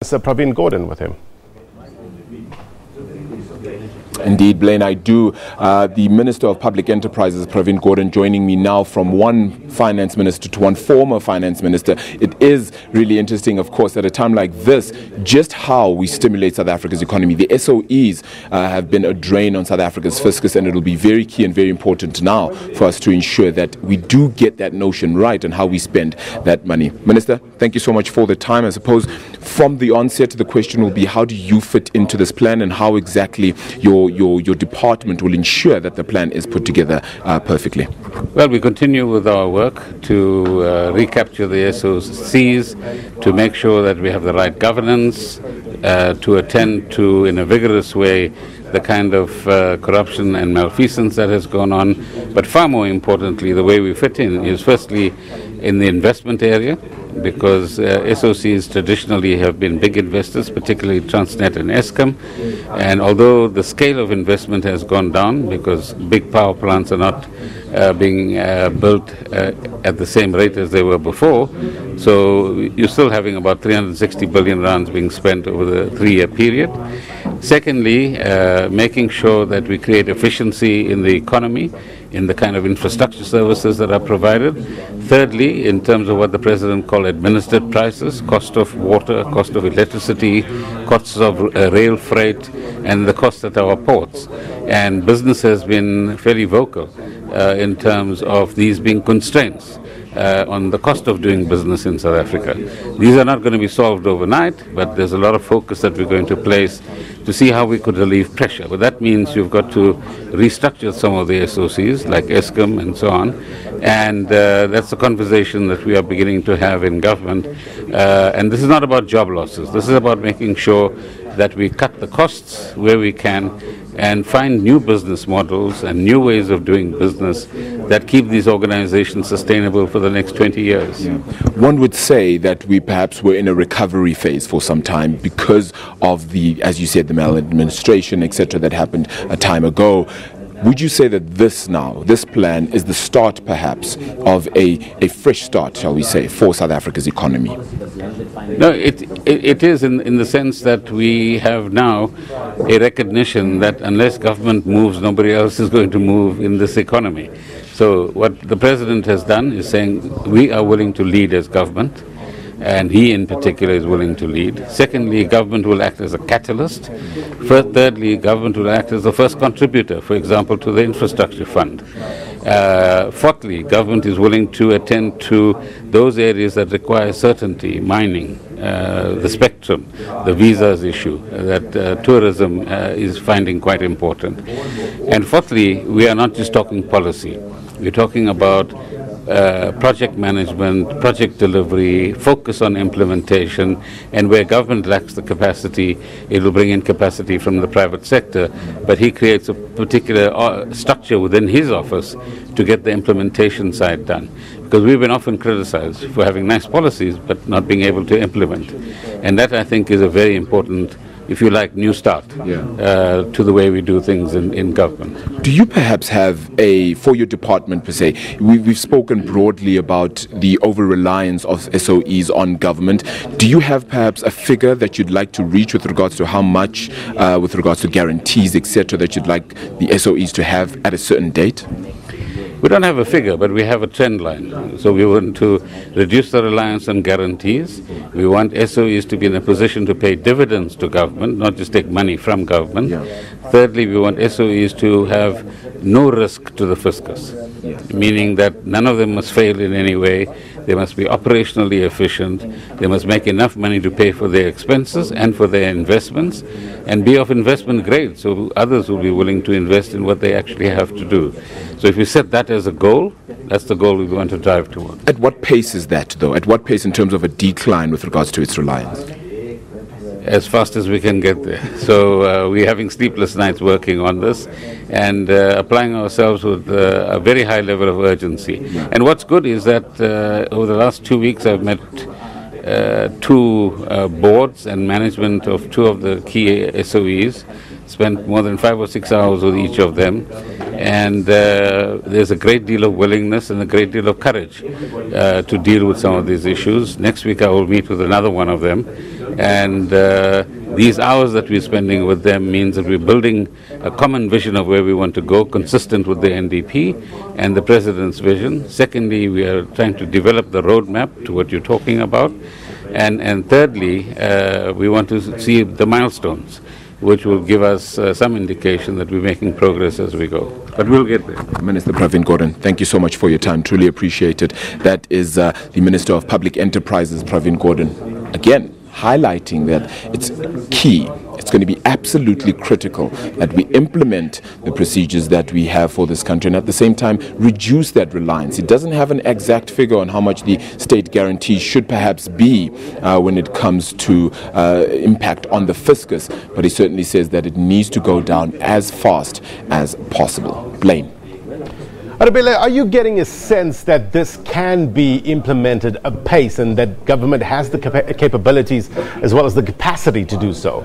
Mr. Pravin Gordhan with him. Indeed, Blaine, I do. The Minister of Public Enterprises, Pravin Gordhan, joining me now from one finance minister to one former finance minister. It is really interesting, of course, at a time like this, just how we stimulate South Africa's economy. The SOEs have been a drain on South Africa's fiscus, and it will be very key and very important now for us to ensure that we do get that notion right and how we spend that money. Minister, thank you so much for the time. I suppose from the onset, the question will be, how do you fit into this plan, and how exactly your department will ensure that the plan is put together perfectly? Well, we continue with our work to recapture the SOCs, to make sure that we have the right governance, to attend to, in a vigorous way, the kind of corruption and malfeasance that has gone on. But far more importantly, the way we fit in is firstly in the investment area, because SOCs traditionally have been big investors, particularly Transnet and Eskom. And although the scale of investment has gone down because big power plants are not being built at the same rate as they were before, so you're still having about 360 billion rands being spent over the 3-year period. Secondly, making sure that we create efficiency in the economy, in the kind of infrastructure services that are provided. Thirdly, in terms of what the President called administered prices, cost of water, cost of electricity, costs of rail freight, and the costs at our ports. And business has been fairly vocal in terms of these being constraints on the cost of doing business in South Africa. These are not going to be solved overnight, but there's a lot of focus that we're going to place to see how we could relieve pressure. But that means you've got to restructure some of the SOCs, like Eskom and so on. And that's the conversation that we are beginning to have in government. And this is not about job losses. This is about making sure that we cut the costs where we can and find new business models and new ways of doing business that keep these organizations sustainable for the next 20 years. Yeah. One would say that we perhaps were in a recovery phase for some time because of the, as you said, the maladministration, etc., that happened a time ago. Would you say that this plan is the start perhaps of a fresh start, shall we say, for South Africa's economy? No, it is in the sense that we have now a recognition that unless government moves, nobody else is going to move in this economy. So what the President has done is saying we are willing to lead as government, and he in particular is willing to lead. Secondly, government will act as a catalyst. Thirdly, government will act as the first contributor, for example, to the infrastructure fund. Fourthly, government is willing to attend to those areas that require certainty, mining, the spectrum, the visas issue that tourism is finding quite important. And fourthly, we are not just talking policy. We're talking about project management, project delivery, focus on implementation, and where government lacks the capacity, it will bring in capacity from the private sector. But he creates a particular structure within his office to get the implementation side done. Because we've been often criticized for having nice policies but not being able to implement. And that, I think, is a very important, if you like, new start to the way we do things in government. Do you perhaps have for your department per se, we've spoken broadly about the over-reliance of SOEs on government. Do you have perhaps a figure that you'd like to reach with regards to how much, with regards to guarantees, etc., that you'd like the SOEs to have at a certain date? We don't have a figure, but we have a trend line. So we want to reduce the reliance on guarantees. We want SOEs to be in a position to pay dividends to government, not just take money from government. Thirdly, we want SOEs to have no risk to the fiscus, meaning that none of them must fail in any way. They must be operationally efficient. They must make enough money to pay for their expenses and for their investments, and be of investment grade, so others will be willing to invest in what they actually have to do. So if we set that as a goal, that's the goal we want to drive toward. At what pace is that, though? At what pace in terms of a decline with regards to its reliance? As fast as we can get there. So we're having sleepless nights working on this and applying ourselves with a very high level of urgency. And what's good is that over the last 2 weeks I've met two boards and management of two of the key SOEs, spent more than 5 or 6 hours with each of them, and there's a great deal of willingness and a great deal of courage to deal with some of these issues. Next week I will meet with another one of them, and these hours that we're spending with them means that we're building a common vision of where we want to go, consistent with the NDP and the President's vision. Secondly, we are trying to develop the roadmap to what you're talking about. And thirdly, we want to see the milestones, which will give us some indication that we're making progress as we go. But we'll get there. Minister Pravin Gordhan, thank you so much for your time. Truly appreciate it. That is the Minister of Public Enterprises, Pravin Gordhan, again highlighting that it's key. It's going to be absolutely critical that we implement the procedures that we have for this country and at the same time reduce that reliance. It doesn't have an exact figure on how much the state guarantee should perhaps be when it comes to impact on the fiscus, but he certainly says that it needs to go down as fast as possible. Blaine. Arabella, are you getting a sense that this can be implemented apace and that government has the capabilities as well as the capacity to do so?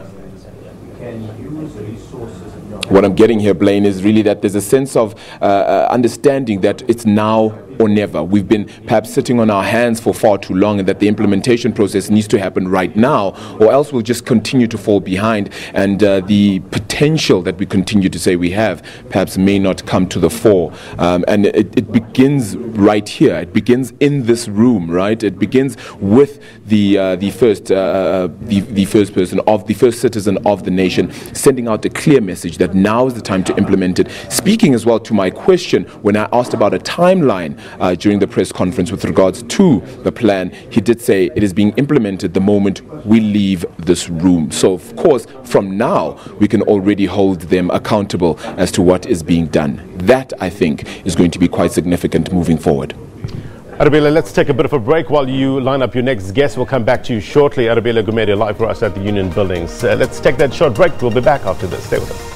What I'm getting here, Blaine, is really that there's a sense of understanding that it's now or never. We've been perhaps sitting on our hands for far too long, and that the implementation process needs to happen right now, or else we'll just continue to fall behind, and the potential that we continue to say we have perhaps may not come to the fore. And it begins right here. It begins in this room, right? It begins with the first person of the first citizen of the nation, sending out a clear message that now is the time to implement it. Speaking as well to my question when I asked about a timeline during the press conference with regards to the plan, he did say it is being implemented the moment we leave this room. So of course from now we can already hold them accountable as to what is being done. That, I think, is going to be quite significant moving forward. Arabella, let's take a bit of a break while you line up your next guest. We'll come back to you shortly. Arabella Gumede live for us at the Union Buildings. Let's take that short break. We'll be back after this. Stay with us.